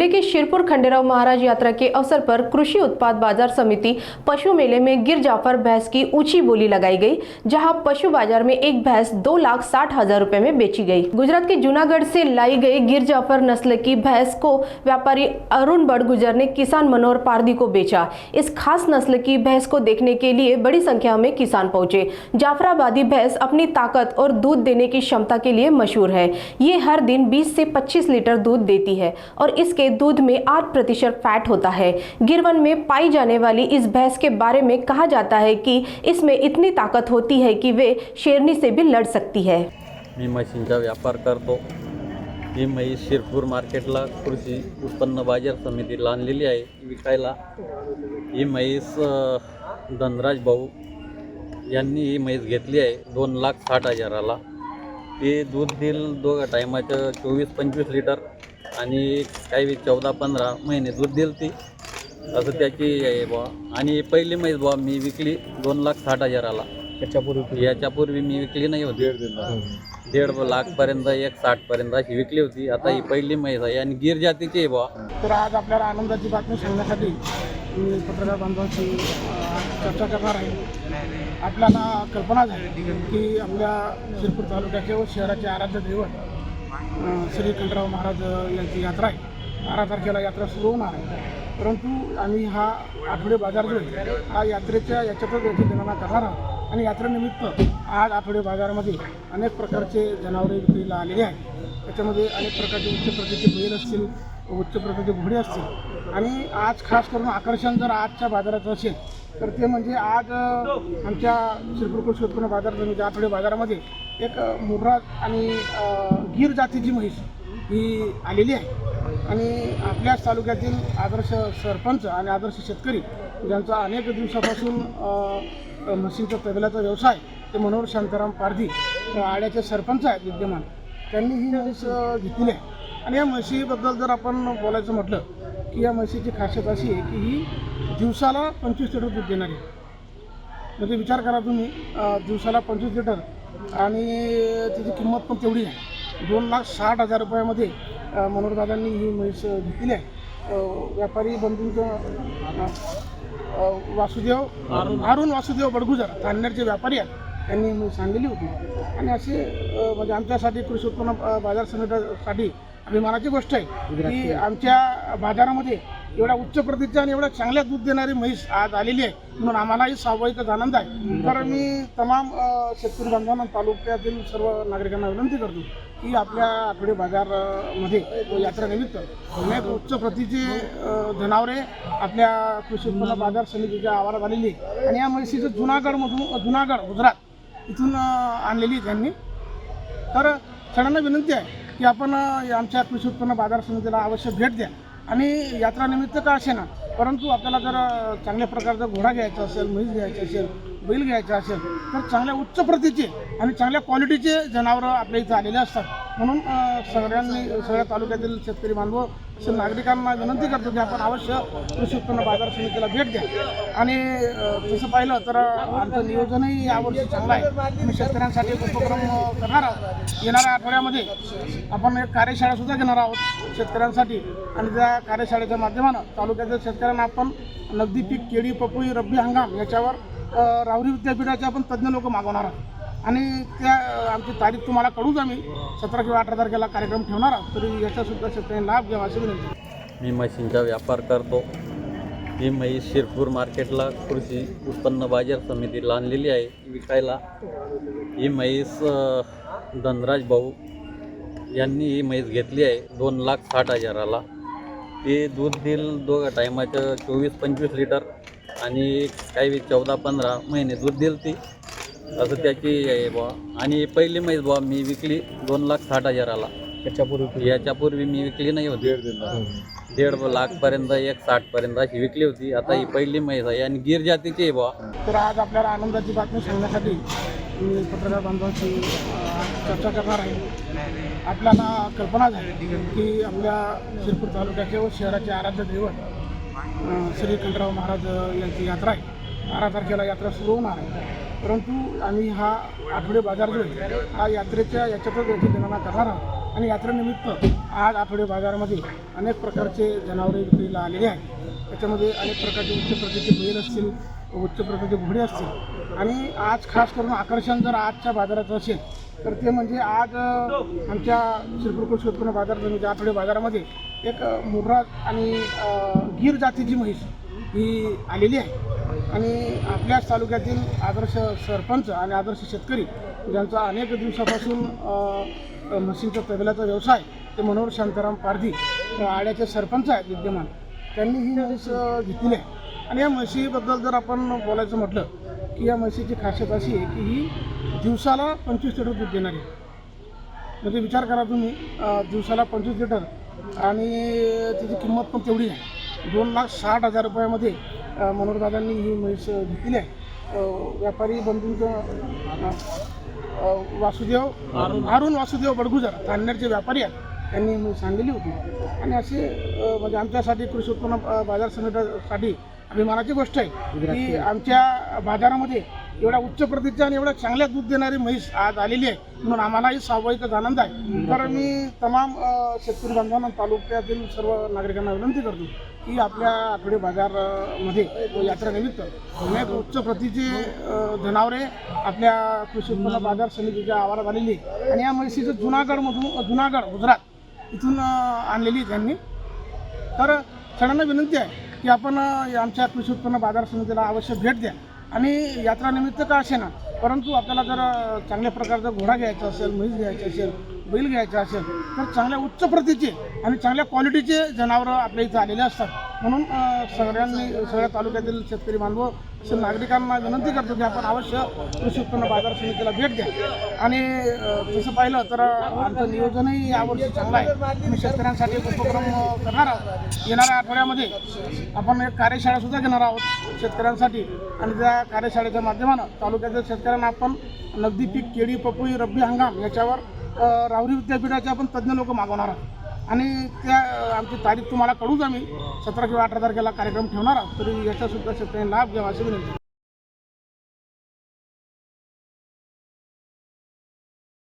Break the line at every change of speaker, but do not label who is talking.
जिले के शिरपुर खंडेराव महाराज यात्रा के अवसर पर कृषि उत्पाद बाजार समिति पशु मेले में गिर जाफर भैंस की ऊंची बोली लगाई गई, जहां पशु बाजार में एक भैंस 2,60,000 रुपए में बेची गई। गुजरात के जूनागढ़ से लाई गई गिर जाफर नस्ल की भैंस को व्यापारी अरुण बड़गुजर ने किसान मनोहर पारदी को बेचा। इस खास नस्ल की भैंस को देखने के लिए बड़ी संख्या में किसान पहुंचे। जाफराबादी भैंस अपनी ताकत और दूध देने की क्षमता के लिए मशहूर है। ये हर दिन 20 से 25 लीटर दूध देती है और इसके दूध में 8% फैट होता है। गिरवन में पाई जाने वाली इस भैंस के बारे में कहा जाता है कि इसमें इतनी ताकत होती है कि वे शेरनी से भी लड़ सकती है।
मी म्हशींचा व्यापार करतो। ही म्हैस शिरपूर मार्केटला कृषी उत्पन्न बाजार समितीला आणलेली आहे विकायला। ही म्हैस धनराज भाऊ यांनी ही म्हैस घेतली आहे 2,60,000ला। ते दूध देईल दोघा टायमाचं 24-25 लिटर आणि काही 14-15 महिने दूध देईल ती, असं त्याची आहे बुवा। आणि पहिली म्हैस बुवा मी विकली 2,60,000ला। याच्यापूर्वी मी विकली नाही होती, 1.5 लाखपर्यंत 1,60,000पर्यंत अशी विकली होती। आता ही पहिली म्हैस आहे आणि गिर जातीची आहे बुवा।
तर आज आपल्याला आनंदाची बातमी सांगण्यासाठी मी पत्रकार बांधवांशी चर्चा करणार आहे। आपल्याला कल्पना झाली की आपल्या शिरपूर तालुक्याचे व शहराचे आराध्य दैवत श्री खंडेराव महाराज यांची यात्रा आहे। 12 तारखेला यात्रा सुरू होणार आहे, परंतु आम्ही हा आठवडे बाजार जो आहे हा यात्रेच्या याच्यातच याची गणना करणार आहोत। आणि यात्रेनिमित्त आज आठवडे बाजारामध्ये अनेक प्रकारचे जनावरे विक्रीला आलेले आहेत। त्याच्यामध्ये अनेक प्रकारचे उच्च प्रतीचे बैल असतील, उच्च प्रकारचे घोडे असतील। आणि आज खास करून आकर्षण जर आजच्या बाजाराचं असेल तर ते म्हणजे आज आमच्या शिरपूर कृषी उत्पन्न बाजार समिती आठवडे बाजारामध्ये एक मुर्राज आणि गिर जातीची म्हैस ही आलेली आहे। आणि आपल्याच तालुक्यातील आदर्श सरपंच आणि आदर्श शेतकरी ज्यांचा अनेक दिवसापासून म्हशींचा तबेलाचा व्यवसाय ते मनोहर शांताराम पारधी आड्याचे सरपंच आहेत विद्यमान, त्यांनी ही म्हैस घेतली आहे। आणि या म्हशीबद्दल जर आपण बोलायचं म्हटलं की या म्हशीची खासियत अशी आहे की ही दिवसाला 25 लिटर दूध देणारी आहे। म्हणजे विचार करा तुम्ही, दिवसाला 25 लिटर आणि तिची किंमत पण तेवढी आहे। 2,60,000 रुपयामध्ये मनोहरदादांनी ही म्हैस घेतली आहे। व्यापारी बंधूंचं अरुण वासुदेव बडगुजर ठाण्याचे व्यापारी आहेत, त्यांनी मी सांगितली होती। आणि असे म्हणजे आमच्यासाठी कृषी उत्पन्न बाजार समितीसाठी अभिमानाची गोष्ट आहे की आमच्या बाजारामध्ये एवढ्या उच्च प्रतीच्या आणि एवढ्या चांगल्या दूध देणारी म्हैस आज आलेली आहे, म्हणून आम्हालाही स्वाभाविकच आनंद आहे। तर मी तमाम शेतकरी बांधवांना तालुक्यातील सर्व नागरिकांना विनंती करतो की आपल्या आठवडे बाजारमध्ये यात्रेनिमित्त अनेक उच्च प्रतीचे जनावरे आपल्या कृषी उत्पन्न बाजार समितीच्या आवारात आलेली आहे। आणि या म्हैसीचं जुनागढ गुजरात इथून आणलेली त्यांनी। तर सगळ्यांना विनंती आहे की आपण आमच्या कृषी उत्पन्न बाजार समितीला अवश्य भेट द्या। आणि यात्रानिमित्त का असे ना, परंतु आपल्याला जर चांगल्या प्रकारचा घोडा घ्यायचा असेल, म्हैस घ्यायची असेल, बैल घ्यायचा असेल तर चांगल्या उच्च प्रतीचे आणि चांगल्या क्वालिटीचे जनावरं आपल्या इथं आलेले असतात। म्हणून सगळ्या तालुक्यातील शेतकरी बांधव असेल नागरिकांना विनंती करतो की आपण अवश्य कृषी उत्पन्न बाजार समितीला भेट द्या। आणि तसं पाहिलं तर आमचं नियोजनही यावर्षी चांगलं आहे। आम्ही शेतकऱ्यांसाठी एक उपक्रम करणार आहोत। येणाऱ्या आठवड्यामध्ये आपण एक कार्यशाळासुद्धा घेणार आहोत शेतकऱ्यांसाठी। आणि त्या कार्यशाळेच्या माध्यमानं तालुक्यातील शेतकऱ्यांना आपण नगदी पीक, केळी, पपई, रब्बी हंगाम याच्यावर राहुरी विद्यापीठाचे आपण तज्ज्ञ लोक मागवणार आहोत। आणि त्या आमची तारीख तुम्हाला कळूच आम्ही 17 किंवा 18 तारखेला कार्यक्रम ठेवणार आहोत, तरी याचासुद्धा शेतकऱ्यांनी लाभ घ्यावा अशी विनंती।
मी म्हशींचा व्यापार करतो। ही म्हैस शिरपूर मार्केटला कृषी उत्पन्न बाजार समितीला आणलेली आहे विकायला। ही म्हैस धनराज भाऊ यांनी ही म्हैस घेतली आहे 2,60,000ला। ते दूध देईल दोघा टायमाचं 24-25 लिटर आणि काही 14-15 महिने दूध देईल ती, असं त्याची आहे बुवा। आणि पहिली म्हैस बुवा मी विकली 2,60,000ला। याच्यापूर्वी मी विकली नाही होती, 1.5 लाखपर्यंत 1,60,000पर्यंत अशी विकली होती। आता ही पहिली म्हैस आहे आणि गिर जातीची आहे बुवा।
तर आज आपल्याला आनंदाची बातमी सांगण्यासाठी मी पत्रकार बांधवांशी चर्चा करणार आहे। आपल्याला कल्पना झाली की आपल्या शिरपूर तालुक्याचे व शहराचे आराध्य दैवत श्री खंडेराव महाराज यांची यात्रा आहे। 12 तारखेला यात्रा सुरू होणार आहे, परंतु आम्ही हा आठवडे बाजार जो आहे हा यात्रेच्या याच्यातच याची गणना करणार आहोत। आणि यात्रेनिमित्त आज आठवडे बाजारामध्ये अनेक प्रकारचे जनावरे विक्रीला आलेले आहेत. त्याच्यामध्ये अनेक प्रकारचे उच्च प्रतीचे बैल असतील, उच्च प्रतीचे घोडे असतील आणि आज खास करून आकर्षण जर आजच्या बाजाराचं असेल तर ते म्हणजे आज आमच्या शिरपूर कृषी उत्पन्न बाजार समिती आठवडे बाजारामध्ये एक मुर्राज आणि गीर जातीची म्हैस ही आलेली आहे. आणि आपल्याच तालुक्यातील आदर्श सरपंच आणि आदर्श शेतकरी ज्यांचा अनेक दिवसापासून म्हशींचा तबेलाचा व्यवसाय ते मनोहर शांताराम पारधी आड्याचे सरपंच आहेत विद्यमान, त्यांनी ही म्हैस घेतली आहे. आणि या म्हशीबद्दल जर आपण बोलायचं म्हटलं की या म्हशीची खासियत अशी आहे की ही दिवसाला 25 लिटर दूध देणारी आहे. म्हणजे विचार करा तुम्ही, दिवसाला 25 लिटर आणि त्याची किंमत पण तेवढी आहे. 2,60,000 रुपयामध्ये मनोहरदादांनी ही म्हैस घेतली आहे. व्यापारी बंधूंचं वासुदेव अरुण वासुदेव बडगुजर धान्याचे व्यापारी आहेत, त्यांनी म्हैस आणलेली होती. आणि असे म्हणजे आमच्यासाठी कृषी उत्पन्न बाजार समितीसाठी अभिमानाची गोष्ट आहे की आमच्या बाजारामध्ये एवढ्या उच्च प्रतीच्या आणि एवढ्या चांगल्या दूध देणारी म्हैस आज आलेली आहे, म्हणून आम्हालाही स्वाभाविकच आनंद आहे. तर मी तमाम शेतकरी बांधवांना तालुक्यातील सर्व नागरिकांना विनंती करतो की आपल्या आठवडे बाजारमध्ये यात्रेनिमित्त अनेक उच्च प्रतीचे जनावरे आपल्या कृषी उत्पन्न बाजार समितीच्या आवारात आलेली आहे. आणि या म्हैसीचं जुनागड गुजरात इथून आणलेली त्यांनी. तर सगळ्यांना विनंती आहे की आपण आमच्या कृषी उत्पन्न बाजार समितीला अवश्य भेट द्या. आणि यात्रानिमित्त का असे ना, परंतु आपल्याला जर चांगल्या प्रकारचा घोडा घ्यायचा असेल, म्हैस घ्यायची असेल, बैल घ्यायचा असेल तर चांगल्या उच्च प्रतीचे आणि चांगल्या क्वालिटीचे जनावरं आपल्या इथं आलेले असतात. म्हणून सगळ्या तालुक्यातील शेतकरी बांधव असे नागरिकांना विनंती करतो की आपण अवश्य कृषी उत्पन्न बाजार समितीला भेट द्या. आणि तसं पाहिलं तर आमचं नियोजनही यावर्षी चांगलं आहे. आम्ही शेतकऱ्यांसाठी एक उपक्रम करणार आहोत. येणाऱ्या आठवड्यामध्ये आपण एक कार्यशाळासुद्धा घेणार आहोत शेतकऱ्यांसाठी. आणि त्या कार्यशाळेच्या माध्यमानं तालुक्यातील शेतकऱ्यांना आपण नगदी पीक केळी, पपई, रब्बी हंगाम याच्यावर राहुरी विद्यापीठाचे आपण तज्ज्ञ लोक मागवणार आहोत. आणि त्या आमची तारीख तुम्हाला कळूच, आम्ही 17 किंवा 18 तारखेला कार्यक्रम ठेवणार आहोत. तरी याचासुद्धा शेतकऱ्यांनी लाभ घ्यावा अशी विनंती.